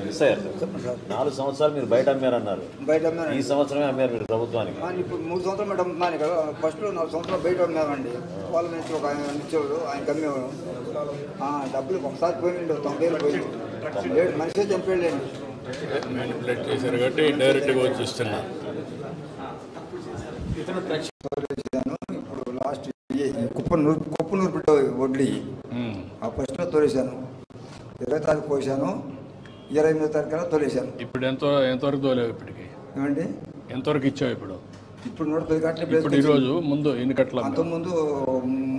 Miss అయ్యారు. 4 సంవత్సరాలు మీరు బయట అమ్మారన్నారు. ఈ సంవత్సరమే అమ్మారు మీరు ప్రభుత్వానికి. ఇప్పుడు 3 సంవత్సరాలు బయట అమ్ముతున్నాను కదా. ఫస్ట్ 4 సంవత్సరాలు బయట అమ్మామండి. వాళ్ళ నుంచి ఒక ఆయన ఇచ్చేవాడు, ఆయన అమ్మేవాడు. డబ్బులు ఒకసారి పోయింది, 90,000 పోయింది. మనిషి చనిపోయాడండి. మ్యానిపులేట్ చేశారు కాబట్టి డైరెక్ట్గా వచ్చి ఇస్తున్నా. ఇప్పుడు లాస్ట్ కుప్పనూరు బిడ్డ వడ్లీ ఫస్ట్లో తోలేశాను. 20 తారీఖు పోసాను, 28వ తారీఖు తోలేశాను. ఇప్పుడు ఎంతవరకు తోలేవు? ఇప్పటికి ఏమండి ఎంతవరకు ఇచ్చావు? ఇప్పుడు 110 కట్టలు. ఇప్పుడు ఈరోజు ముందు ఎన్ని కట్టలు? అంతకుముందు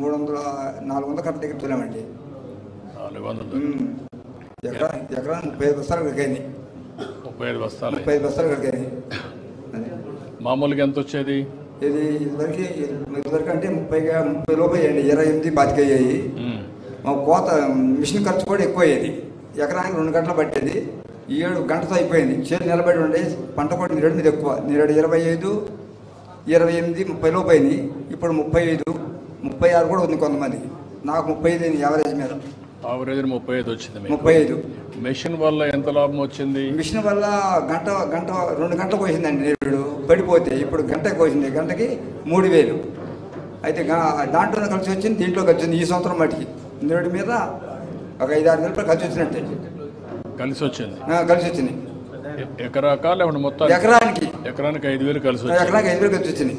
400 కట్టల దగ్గర తోలామండి. 400 ఎకరానికి 35 బస్తాలు కడిగాయి. 35 బస్తాలు. 35 బస్తాలు కడిగాయి. మామూలుగా ఎంత వచ్చేది? ఇది ఇదివరకు అంటే 30 లోపు అయ్యండి. 28 25 అయ్యాయి. మా కోత మిషన్ ఖర్చు కూడా ఎక్కువ అయ్యేది. ఎకరానికి 2 గంటలు పట్టేది. 7 గంటతో అయిపోయింది. చేతి నిలబడి ఉండే పంట కూడా నీరేడు మీద ఎక్కువ. నీరేడు 25, 28, 30 లోపు అయింది. ఇప్పుడు 35, 36 కూడా ఉంది కొంతమందికి. నాకు 35 అయింది యావరేజ్ మీద. ఆవరేజ్ 35 వచ్చింది. 35. మెషిన్ వల్ల ఎంత లాభం వచ్చింది? మిషన్ వల్ల గంట 2 గంటలకు పోసిందండి నీరుడు పడిపోతే. ఇప్పుడు గంటకు పోసింది. గంటకి 3,000. అయితే దాంట్లో కలిసి వచ్చింది, దీంట్లో కలిసి వచ్చింది. ఈ సంవత్సరం మటుకి నీరుడు మీద ఒక 5-6 వేల రూపాయలు కలిసి వచ్చినట్టే. కలిసి వచ్చింది. ఎకరాకా లేకుంటే మొత్తం? ఎకరానికి 5,000 కలిసి వచ్చింది. ఎకరానికి 5,000 కలిసి వచ్చింది.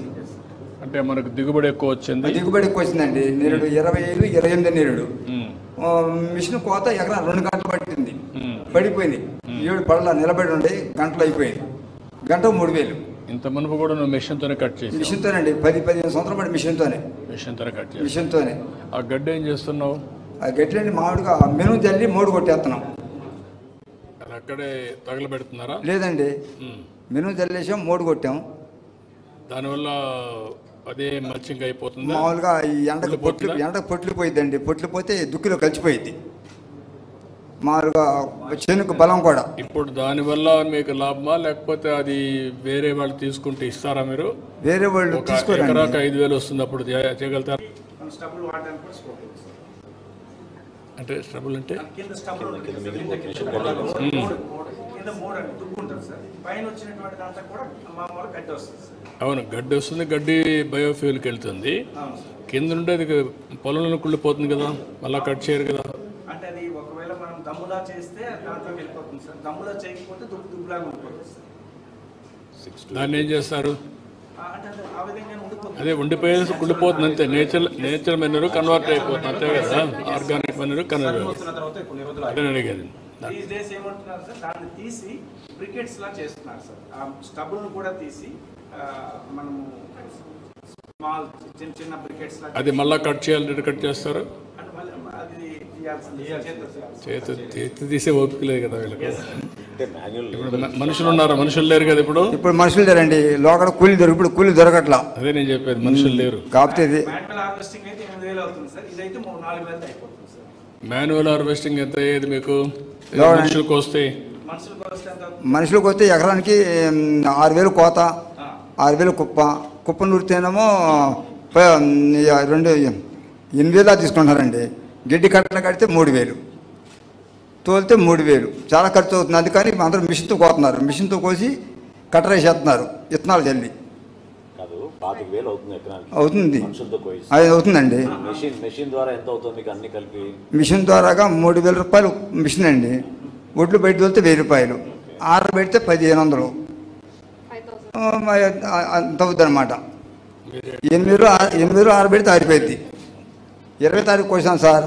అంటే మనకు దిగుబడి ఎక్కువ వచ్చింది. దిగుబడి ఎక్కువ వచ్చిందండి. నీరుడు 25, 28 నీరుడు. మిషన్ కోత ఎకరా 2 గంటలు పట్టింది. పడిపోయింది. 7 పడల నిలబడి ఉండి గంటలు అయిపోయింది. గంట 3,000. ఇంత మునుపు కూడా నువ్వు మిషన్తోనే కట్ చేసి? మిషన్తోనండి. 10-15 సంవత్సరాలు పడి మిషన్తోనే కట్ చేసి. మిషన్తోనే. ఆ గడ్డ ఏం చేస్తున్నావు? ఆ గడ్డి మామిడిగా మెను జల్లి మోడు కొట్టేస్తున్నాం. అక్కడే తగలబెడుతున్నారా? లేదండి, మెను జల్లేసాం, మోడు కొట్టాం. దానివల్ల అదే మల్చింగ్ అయిపోతుంది. మామూలుగా ఈ ఎండకు పొట్లు పోయిద్దండి. పొట్లు పోతే దుక్కిలో కలిసిపోయిద్ది. మామూలుగా చేనుకు బలం కూడా. ఇప్పుడు దానివల్ల మీకు లాభమా లేకపోతే అది వేరే వాళ్ళు తీసుకుంటే ఇస్తారా మీరు? వేరే వాళ్ళు ఎకరాకు 5,000 వస్తుంది. అప్పుడు చేయగలుగుతారు? అంటే స్టబుల్ అంటే అవును, గడ్డి వస్తుంది. గడ్డి బయోఫ్యూల్కి వెళ్తుంది. కింద నుండి అది పొలంలో కుళ్ళిపోతుంది కదా, మళ్ళీ కట్ చేయరు కదా. అంటే అది ఒకవేళ మనం దమ్ములా చేస్తే దాంట్లో వెళ్ళిపోతుంది సార్. దమ్ములా చేయకపోతే దుబ్బులాగా ఉండిపోతుంది సార్. దాన్ని ఏం చేస్తారు? అంటే ఆ విధంగా అదే ఉండిపోయేసి కుళ్ళిపోతుంది అంతే. నేచర్ మెనూర్ కన్వర్ట్ అయిపోతుంది అంతే కదా. ఆర్గానిక్ మెనూర్ కన్వర్ట్ అదే అడిగేది. దీస్ డేస్ ఏమంటున్నారు సార్, దాన్ని తీసి బ్రికెట్స్ లా చేస్తున్నారు సార్. ఆ స్టబుల్ను కూడా తీసి మనము స్మాల్ చిన్న బ్రికెట్స్ లా. అది మళ్ళీ కట్ చేయాలి. కట్ చేస్తారు. చేతి తీసే ఓపిక లేదు కదా వీళ్ళకి. మనుషులు ఉన్నారా? మనుషులు లేరు కదా ఇప్పుడు. మనుషులు లేరండి. లోకల్ కూలీ ఇప్పుడు కూలీ దొరకట్లా. అదే నేను చెప్పేది, మనుషులు లేరు. కాకపోతే మాన్యువల్ హార్వెస్టింగ్ ఎంత అయ్యేది మీకు? మనుషులకు వస్తే ఎకరానికి 6,000 కోత, 6,000 కుప్ప నూరితేనేమో 8,000 తీసుకుంటారండి. గడ్డి కట్టలు కడితే 3,000, తోలితే 3,000. చాలా ఖర్చు అవుతుంది. అందుకని అందరూ మిషన్తో కోతున్నారు. మిషన్తో కోసి కట్టరేసేస్తున్నారు విత్తనాలు జల్లి. అవుతుంది, అది అవుతుందండి. మిషన్ ద్వారాగా 3,000 రూపాయలు మిషన్ అండి. ఒడ్లు బయట తోలితే 1,000 రూపాయలు, ఆరు పెడితే 1,500 అంత అవుతుంది అనమాట. 8 ఆరు పెడితే ఆరిపోయింది. 20 తారీఖు కోసాను సార్.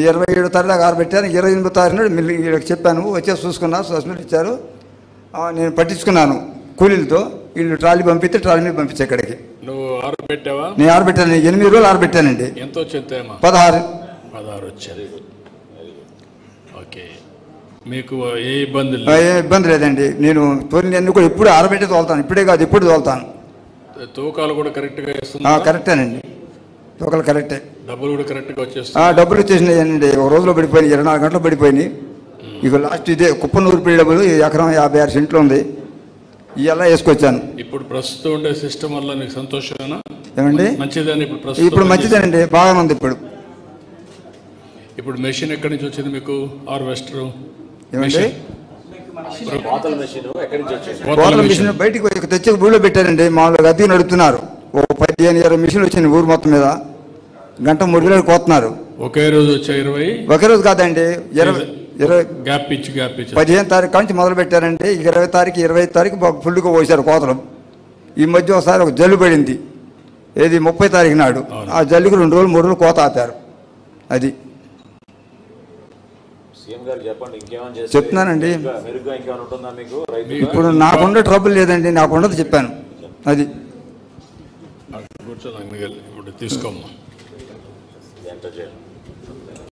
27 తారీఖు దాకా ఆరబెట్టాను. 28 తారీఖు నాడు వీళ్ళకి చెప్పాను, వచ్చేసి చూసుకున్నారు ఇచ్చారు. నేను పట్టించుకున్నాను కూలీలతో. వీళ్ళు ట్రాలీ పంపిస్తే ట్రాలీ మీద పంపించే ఇక్కడికి. నువ్వు ఆరబెట్టావా? నేను ఆరబెట్టాను. 8 రోజులు ఆరబెట్టానండి. ఎంత వచ్చింది? 16 వచ్చేది. ఓకే, మీకు ఏ ఇబ్బంది లేదండి. నేను తోలినన్ని కూడా ఎప్పుడు ఆరబెట్టి తోలుతాను. ఇప్పుడే కాదు, ఎప్పుడు తోలుతాను. తూకాలు కూడా కరెక్ట్గా వేస్తుంది? కరెక్టేనండి, తూకాలు కరెక్టే. డబ్బులు కూడా కరెక్ట్గా వచ్చేస్తాయి? డబ్బులు వచ్చేసినాయండి. ఒక రోజులో పడిపోయినాయి, 24 గంటలు పడిపోయినాయి. ఇక లాస్ట్ ఇదే కుప్పనూరు డబ్బులు ఎకరం 56 సెంట్లు ఉంది. ఇలా వేసుకొచ్చాను. ఇప్పుడు ప్రస్తుతం ఉండే సిస్టమ్ వల్ల నీకు సంతోషమేనా? ఏమండి? మంచిదని ఇప్పుడు మంచిదేనండి, బాగానే ఉంది. ఇప్పుడు మెషిన్ ఎక్కడి నుంచి వచ్చింది మీకు? హార్వెస్టర్ ఏమండి కోతల మెషిన్ ఎక్కడి నుంచి వచ్చింది? కోతల మిషన్ బయటికి తెచ్చి ఊళ్ళో పెట్టారండి. మామూలుగా అద్దెకి నడుపుతున్నారు. ఓ 15-20 మిషన్లు వచ్చింది ఊరు మొత్తం మీద. గంట 3 వేలు కోతున్నారు. ఒకే రోజు వచ్చా 20? ఒకే రోజు కాదండి, 20 గ్యాప్ ఇచ్చి 15 తారీఖు నుంచి మొదలు పెట్టారంటే 20 తారీఖు 25 తారీఖు ఫుల్గా పోసారు కోతలు. ఈ మధ్య ఒకసారి ఒక జల్లు పడింది, ఏది 30 తారీఖు నాడు. ఆ జల్లుకి 2 రోజులు 3 రోజులు కోత ఆపారు. అది సీఎం గారు చెప్పండి, ఇంకేమైనా చేస్తే చెప్తున్నానండి. మెరుగ్గా ఇంకేమైనా ఉంటుందా మీకు? ఇప్పుడు నాకుండా ట్రబుల్ లేదండి, నాకున్నది చెప్పాను. అది కూర్చోదాం, ఇప్పుడు తీసుకోమ్మా. ఎంత చేయాలి?